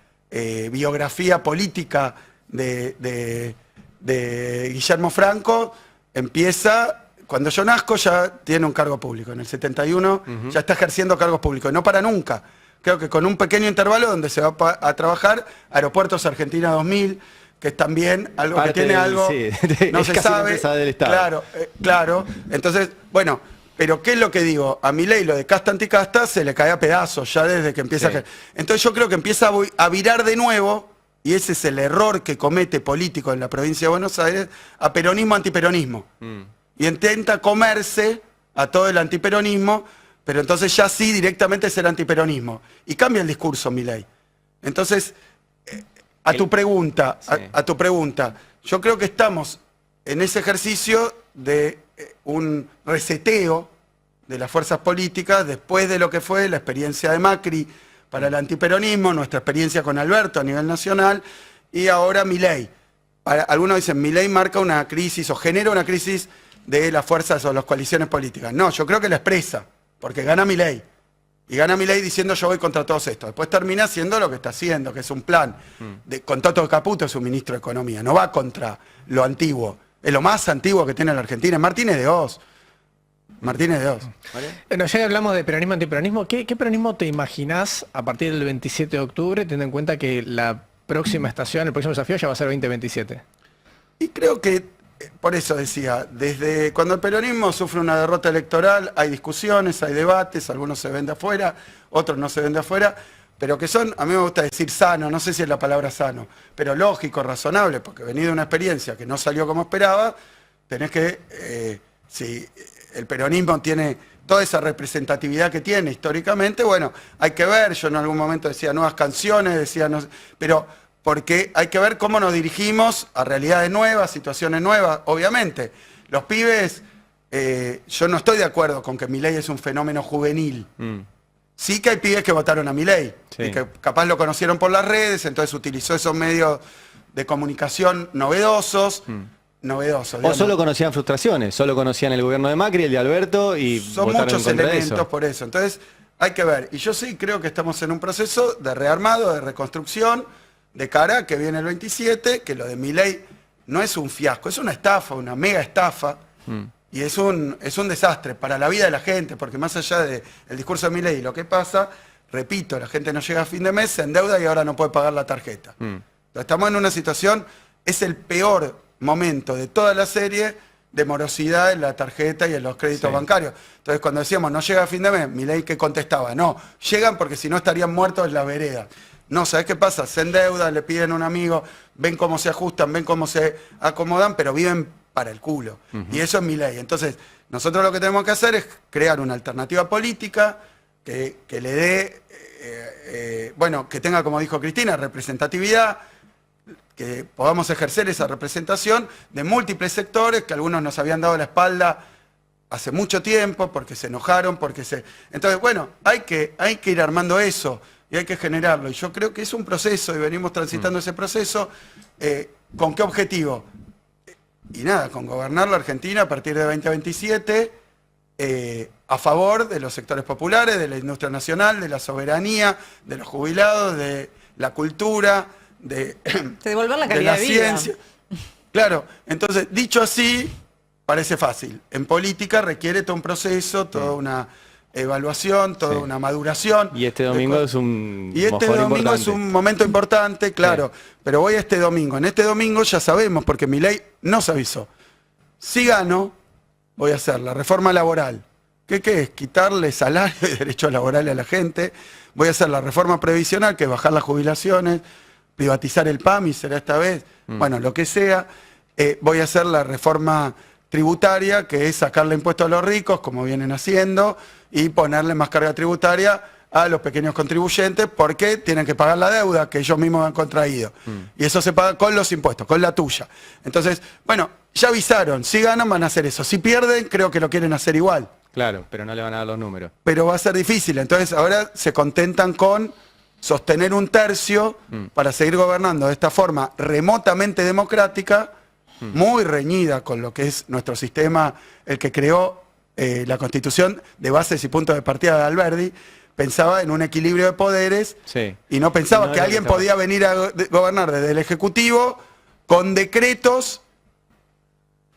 biografía política de Guillermo Franco, empieza, cuando yo nazco ya tiene un cargo público, en el 71 ya está ejerciendo cargos públicos, y no para nunca. Creo que con un pequeño intervalo donde se va a trabajar Aeropuertos Argentina 2000, que es también algo Parte que tiene del- algo, sí, no es se casi una sabe. empresa del Estado. Claro, claro. Entonces, bueno, pero ¿qué es lo que digo? A Milei lo de casta anticasta se le cae a pedazos ya desde que empieza Sí. Entonces yo creo que empieza a virar de nuevo, y ese es el error que comete político en la provincia de Buenos Aires, a peronismo-antiperonismo. Y intenta comerse a todo el antiperonismo, pero entonces ya sí directamente es el antiperonismo. Y cambia el discurso, Milei. Entonces, a tu pregunta, Sí. a tu pregunta, yo creo que estamos en ese ejercicio de un reseteo de las fuerzas políticas después de lo que fue la experiencia de Macri para el antiperonismo, nuestra experiencia con Alberto a nivel nacional, y ahora Milei. Algunos dicen, Milei marca una crisis o genera una crisis de las fuerzas o las coaliciones políticas. No, yo creo que la expresa, porque gana Milei. Y gana Milei diciendo yo voy contra todos estos. Después termina haciendo lo que está haciendo, que es un plan. Con Toto Caputo, su ministro de Economía. No va contra lo antiguo. Es lo más antiguo que tiene la Argentina. Martínez de Oz. Martínez de Oz. Bueno, ya que hablamos de peronismo antiperonismo, ¿qué peronismo te imaginás a partir del 27 de octubre, teniendo en cuenta que la próxima estación, el próximo desafío ya va a ser 2027? Y creo que, por eso decía, desde cuando el peronismo sufre una derrota electoral, hay discusiones, hay debates, algunos se ven de afuera, otros no se ven de afuera, pero que son, a mí me gusta decir sano, no sé si es la palabra sano, pero lógico, razonable, porque venido de una experiencia que no salió como esperaba, tenés que, si el peronismo tiene toda esa representatividad que tiene históricamente, bueno, hay que ver, yo en algún momento decía nuevas canciones, decía, no, pero porque hay que ver cómo nos dirigimos a realidades nuevas, situaciones nuevas, obviamente. Los pibes, yo no estoy de acuerdo con que Milei es un fenómeno juvenil. Sí que hay pibes que votaron a Milei, Sí. y que capaz lo conocieron por las redes, entonces utilizó esos medios de comunicación novedosos, O digamos. solo conocían frustraciones, solo conocían el gobierno de Macri, el de Alberto, y Son votaron muchos en contra de elementos eso. por eso. Entonces, hay que ver. Y yo sí creo que estamos en un proceso de rearmado, de reconstrucción, de cara a que viene el 27, que lo de Milei no es un fiasco, es una estafa, una mega estafa. Y es un desastre para la vida de la gente, porque más allá del discurso de Milei y lo que pasa, repito, la gente no llega a fin de mes, se endeuda y ahora no puede pagar la tarjeta. Entonces, estamos en una situación, es el peor momento de toda la serie de morosidad en la tarjeta y en los créditos Sí. bancarios. Entonces, cuando decíamos no llega a fin de mes, Milei que contestaba, no, llegan porque si no estarían muertos en la vereda. No, ¿sabes qué pasa? Se endeudan, le piden a un amigo, ven cómo se ajustan, ven cómo se acomodan, pero viven para el culo. Y eso es Milei. Entonces, nosotros lo que tenemos que hacer es crear una alternativa política que le dé, bueno, que tenga, como dijo Cristina, representatividad, que podamos ejercer esa representación de múltiples sectores que algunos nos habían dado la espalda hace mucho tiempo porque se enojaron, Entonces, bueno, hay que ir armando eso y hay que generarlo. Y yo creo que es un proceso y venimos transitando ese proceso. ¿Con qué objetivo? Y nada, con gobernar la Argentina a partir de 2027 a favor de los sectores populares, de la industria nacional, de la soberanía, de los jubilados, de la cultura, de devolver la de calidad la de vida. ciencia. Claro, entonces, dicho así, parece fácil. En política requiere todo un proceso, toda una evaluación, toda Sí. una maduración. Y este domingo es un Y este mojón domingo importante. es un momento importante, claro. Pero voy a este domingo. En este domingo ya sabemos, porque Milei nos avisó. Si gano, voy a hacer la reforma laboral. ¿Qué es? Quitarle salario y derechos laborales a la gente. Voy a hacer la reforma previsional, que es bajar las jubilaciones, privatizar el PAMI, será esta vez. Bueno, lo que sea. Voy a hacer la reforma tributaria, que es sacarle impuestos a los ricos, como vienen haciendo, y ponerle más carga tributaria a los pequeños contribuyentes, porque tienen que pagar la deuda que ellos mismos han contraído. Y eso se paga con los impuestos, con la tuya. Entonces, bueno, ya avisaron, si ganan van a hacer eso. Si pierden, creo que lo quieren hacer igual. Claro, pero no le van a dar los números. Pero va a ser difícil. Entonces, ahora se contentan con sostener un tercio para seguir gobernando de esta forma remotamente democrática, muy reñida con lo que es nuestro sistema, el que creó la Constitución de bases y puntos de partida de Alberdi. Pensaba en un equilibrio de poderes Sí. y no pensaba No que era alguien lo que podía venir a gobernar desde el Ejecutivo con decretos,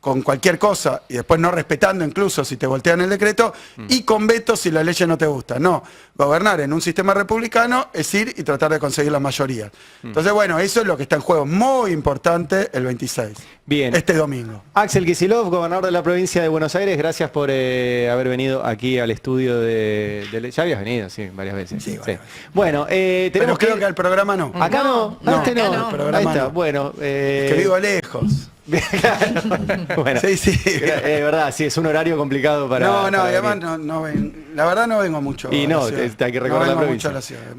con cualquier cosa, y después no respetando incluso si te voltean el decreto, y con vetos si la ley no te gusta. No, gobernar en un sistema republicano es ir y tratar de conseguir la mayoría. Entonces, bueno, eso es lo que está en juego, muy importante el 26. Bien. Este domingo. Axel Kicillof, gobernador de la provincia de Buenos Aires, gracias por haber venido aquí al estudio Ya habías venido, sí, varias veces. Sí, varias veces. Bueno, Pero tenemos creo que... que al programa no. Acá no, No, este acá no. no. El programa Ahí está, no. bueno. Que vivo lejos. Claro. Bueno, Sí, sí. Es verdad, sí, es un horario complicado para... No, para y además venir. la verdad no vengo mucho. Y a no, la ciudad. hay que recorrer la no vengo provincia. mucho a la ciudad.